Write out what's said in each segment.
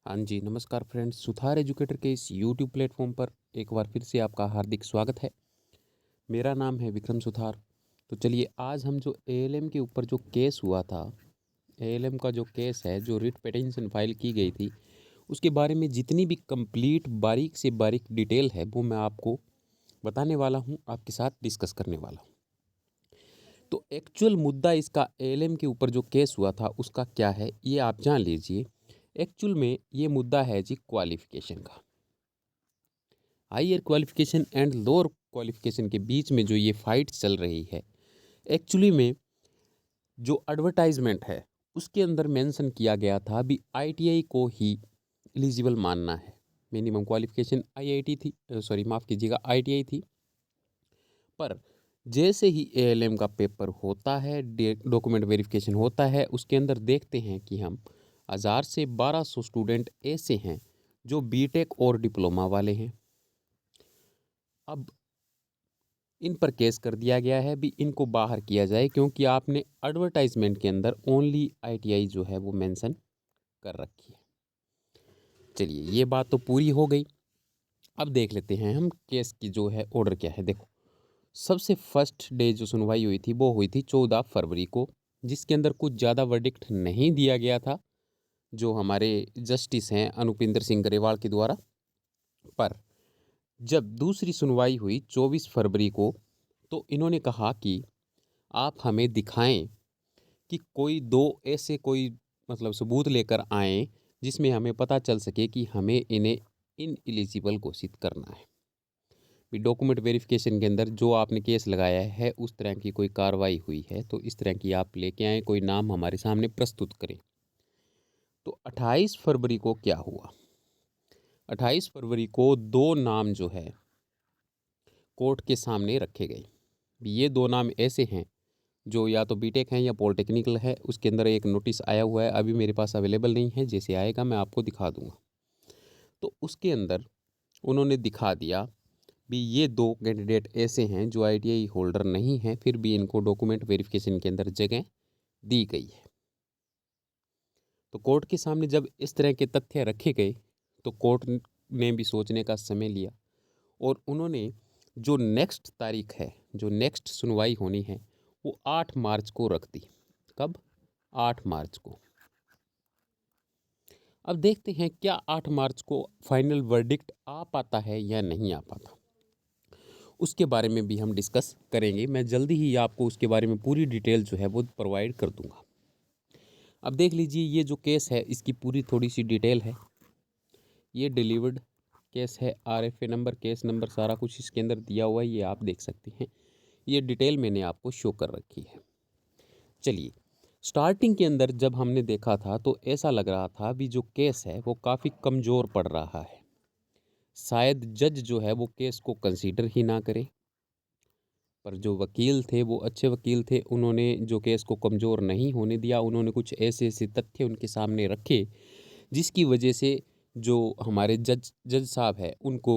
हाँ जी, नमस्कार friends. Suthar educator के इस यूट्यूब प्लेटफ़ॉर्म पर एक बार फिर से आपका हार्दिक स्वागत है। मेरा नाम है विक्रम सुथार। तो चलिए आज हम जो एएलएम के ऊपर जो केस हुआ था, एएलएम का जो केस है, जो रिट पिटीशन फाइल की गई थी, उसके बारे में जितनी भी कंप्लीट बारीक से बारीक डिटेल है, वो मैं आपको बताने वाला हूँ, आपके साथ डिस्कस करने वाला हूँ। तो एक्चुअल मुद्दा इसका एएलएम के ऊपर जो केस हुआ था, उसका क्या है, ये आप जान लीजिए। एक्चुअल में ये मुद्दा है जी क्वालिफ़िकेशन का। Higher qualification and lower qualification के बीच में जो ये फाइट चल रही है, एक्चुअली में जो एडवर्टाइजमेंट है उसके अंदर मेंशन किया गया था भी आईटीआई को ही एलिजिबल मानना है। मिनिमम क्वालिफिकेशन आईआईटी थी, सॉरी माफ़ कीजिएगा, आईटीआई थी। पर जैसे ही एएलएम का पेपर होता है, डॉक्यूमेंट वेरिफिकेशन होता है, उसके अंदर देखते हैं कि हम 1000 से 1200 स्टूडेंट ऐसे हैं जो बीटेक और डिप्लोमा वाले हैं। अब इन पर केस कर दिया गया है भी इनको बाहर किया जाए, क्योंकि आपने एडवर्टाइजमेंट के अंदर ओनली आईटीआई जो है वो मेंशन कर रखी है। चलिए ये बात तो पूरी हो गई। अब देख लेते हैं हम केस की जो है ऑर्डर क्या है। देखो, सबसे फर्स्ट डे जो सुनवाई हुई थी वो हुई थी 14 फरवरी को, जिसके अंदर कुछ ज़्यादा वर्डिक्ट नहीं दिया गया था जो हमारे जस्टिस हैं अनुपिंदर सिंह गरेवाल के द्वारा। पर जब दूसरी सुनवाई हुई 24 फरवरी को, तो इन्होंने कहा कि आप हमें दिखाएं कि कोई दो ऐसे कोई मतलब सबूत लेकर आएँ जिसमें हमें पता चल सके कि हमें इन्हें इन एलिजिबल घोषित करना है। भी डॉक्यूमेंट वेरिफिकेशन के अंदर जो आपने केस लगाया है उस तरह की कोई कार्रवाई हुई है तो इस तरह की आप लेके आएँ, कोई नाम हमारे सामने प्रस्तुत करें। तो 28 फरवरी को क्या हुआ? 28 फरवरी को दो नाम जो है कोर्ट के सामने रखे गए। ये दो नाम ऐसे हैं जो या तो बीटेक है या पॉलिटेक्निकल है। उसके अंदर एक नोटिस आया हुआ है, अभी मेरे पास अवेलेबल नहीं है, जैसे आएगा मैं आपको दिखा दूंगा। तो उसके अंदर उन्होंने दिखा दिया भी ये दो कैंडिडेट ऐसे हैं जो आईटीआई होल्डर नहीं हैं, फिर भी इनको डॉक्यूमेंट वेरिफिकेशन के अंदर जगह दी गई है। तो कोर्ट के सामने जब इस तरह के तथ्य रखे गए तो कोर्ट ने भी सोचने का समय लिया और उन्होंने जो नेक्स्ट तारीख है, जो नेक्स्ट सुनवाई होनी है, वो 8 मार्च को रख दी। कब? 8 मार्च को। अब देखते हैं क्या 8 मार्च को फाइनल वर्डिक्ट आ पाता है या नहीं आ पाता। उसके बारे में भी हम डिस्कस करेंगे। मैं जल्दी ही आपको उसके बारे में पूरी डिटेल जो है वो प्रोवाइड कर दूंगा। अब देख लीजिए, ये जो केस है इसकी पूरी थोड़ी सी डिटेल है। ये डिलीवर्ड केस है, आरएफए नंबर, केस नंबर, सारा कुछ इसके अंदर दिया हुआ है, ये आप देख सकते हैं। ये डिटेल मैंने आपको शो कर रखी है। चलिए, स्टार्टिंग के अंदर जब हमने देखा था तो ऐसा लग रहा था भी जो केस है वो काफ़ी कमज़ोर पड़ रहा है। शायद जज जो है वो केस को कंसीडर ही ना करे। पर जो वकील थे वो अच्छे वकील थे, उन्होंने जो केस को कमज़ोर नहीं होने दिया। उन्होंने कुछ ऐसे ऐसे तथ्य उनके सामने रखे जिसकी वजह से जो हमारे जज जज साहब है उनको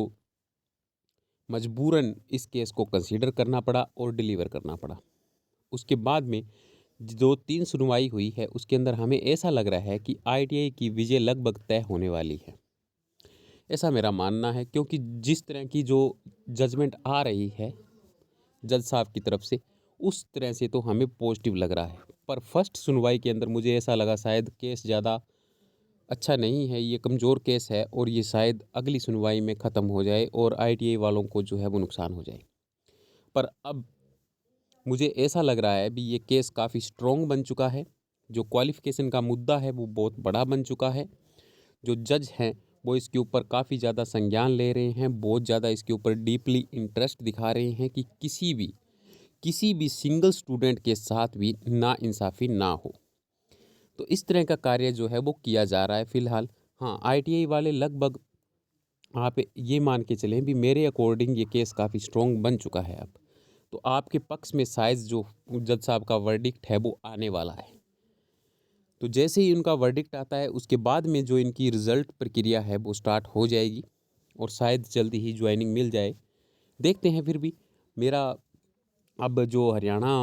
मजबूरन इस केस को कंसीडर करना पड़ा और डिलीवर करना पड़ा। उसके बाद में जो 3 सुनवाई हुई है उसके अंदर हमें ऐसा लग रहा है कि आईटीआई की विजय लगभग तय होने वाली है। ऐसा मेरा मानना है, क्योंकि जिस तरह की जो जजमेंट आ रही है जज साहब की तरफ से, उस तरह से तो हमें पॉजिटिव लग रहा है। पर फर्स्ट सुनवाई के अंदर मुझे ऐसा लगा शायद केस ज़्यादा अच्छा नहीं है, ये कमज़ोर केस है और ये शायद अगली सुनवाई में ख़त्म हो जाए और आईटीआई वालों को जो है वो नुकसान हो जाए। पर अब मुझे ऐसा लग रहा है भी ये केस काफ़ी स्ट्रॉन्ग बन चुका है। जो क्वालिफ़िकेशन का मुद्दा है वो बहुत बड़ा बन चुका है। जो जज हैं वो इसके ऊपर काफ़ी ज़्यादा संज्ञान ले रहे हैं, बहुत ज़्यादा इसके ऊपर डीपली इंटरेस्ट दिखा रहे हैं कि किसी भी सिंगल स्टूडेंट के साथ भी नाइंसाफ़ी ना हो। तो इस तरह का कार्य जो है वो किया जा रहा है फ़िलहाल। हाँ, आईटीआई वाले लगभग, आप ये मान के चलें भी मेरे अकॉर्डिंग ये केस काफ़ी स्ट्रॉन्ग बन चुका है अब। तो आपके पक्ष में शायद जो जज साहब का वर्डिक्ट है वो आने वाला है। तो जैसे ही उनका वर्डिक्ट आता है उसके बाद में जो इनकी रिज़ल्ट प्रक्रिया है वो स्टार्ट हो जाएगी और शायद जल्दी ही ज्वाइनिंग मिल जाए। देखते हैं। फिर भी मेरा अब जो हरियाणा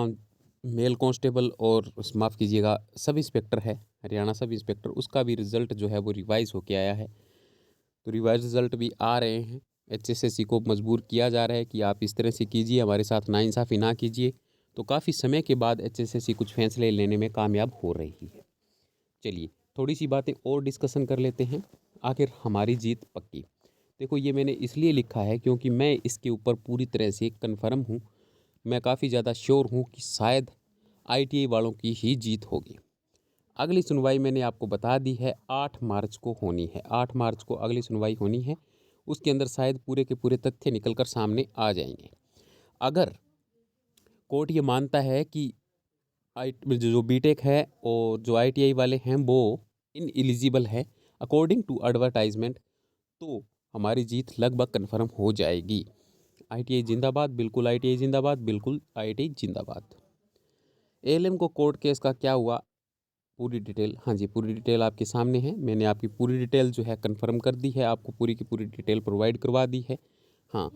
मेल कांस्टेबल और माफ़ कीजिएगा सब इंस्पेक्टर है, हरियाणा सब इंस्पेक्टर, उसका भी रिज़ल्ट जो है वो रिवाइज़ होके आया है। तो रिवाइज़ रिज़ल्ट भी आ रहे हैं। एचएसएससी को मजबूर किया जा रहा है कि आप इस तरह से कीजिए, हमारे साथ नाइंसाफ़ी ना कीजिए। तो काफ़ी समय के बाद एचएसएससी कुछ फैसले लेने में कामयाब हो रही है। चलिए थोड़ी सी बातें और डिस्कशन कर लेते हैं, आखिर हमारी जीत पक्की। देखो ये मैंने इसलिए लिखा है क्योंकि मैं इसके ऊपर पूरी तरह से कन्फर्म हूँ, मैं काफ़ी ज़्यादा श्योर हूँ कि शायद आईटीआई वालों की ही जीत होगी। अगली सुनवाई मैंने आपको बता दी है 8 मार्च को होनी है। 8 मार्च को अगली सुनवाई होनी है। उसके अंदर शायद पूरे के पूरे तथ्य निकल कर सामने आ जाएंगे। अगर कोर्ट ये मानता है कि आई जो बीटेक है और जो आईटीआई वाले हैं वो इन एलिजिबल है अकॉर्डिंग टू एडवर्टाइजमेंट, तो हमारी जीत लगभग कन्फर्म हो जाएगी। आईटीआई जिंदाबाद, बिल्कुल आईटीआई जिंदाबाद, बिल्कुल आईटीआई जिंदाबाद। एएलएम को कोर्ट केस का क्या हुआ, पूरी डिटेल, हाँ जी पूरी डिटेल आपके सामने है। मैंने आपकी पूरी डिटेल जो है कंफर्म कर दी है, आपको पूरी की पूरी डिटेल प्रोवाइड करवा दी है। हाँ,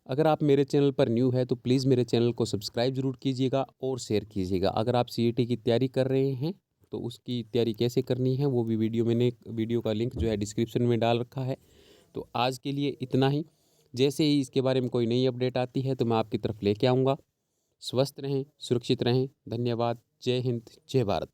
अगर आप मेरे चैनल पर न्यू है तो प्लीज़ मेरे चैनल को सब्सक्राइब ज़रूर कीजिएगा और शेयर कीजिएगा। अगर आप सीईटी की तैयारी कर रहे हैं तो उसकी तैयारी कैसे करनी है वो भी वीडियो का लिंक जो है डिस्क्रिप्शन में डाल रखा है। तो आज के लिए इतना ही। जैसे ही इसके बारे में कोई नई अपडेट आती है तो मैं आपकी तरफ लेके आऊँगा। स्वस्थ रहें, सुरक्षित रहें। धन्यवाद। जय हिंद, जय भारत।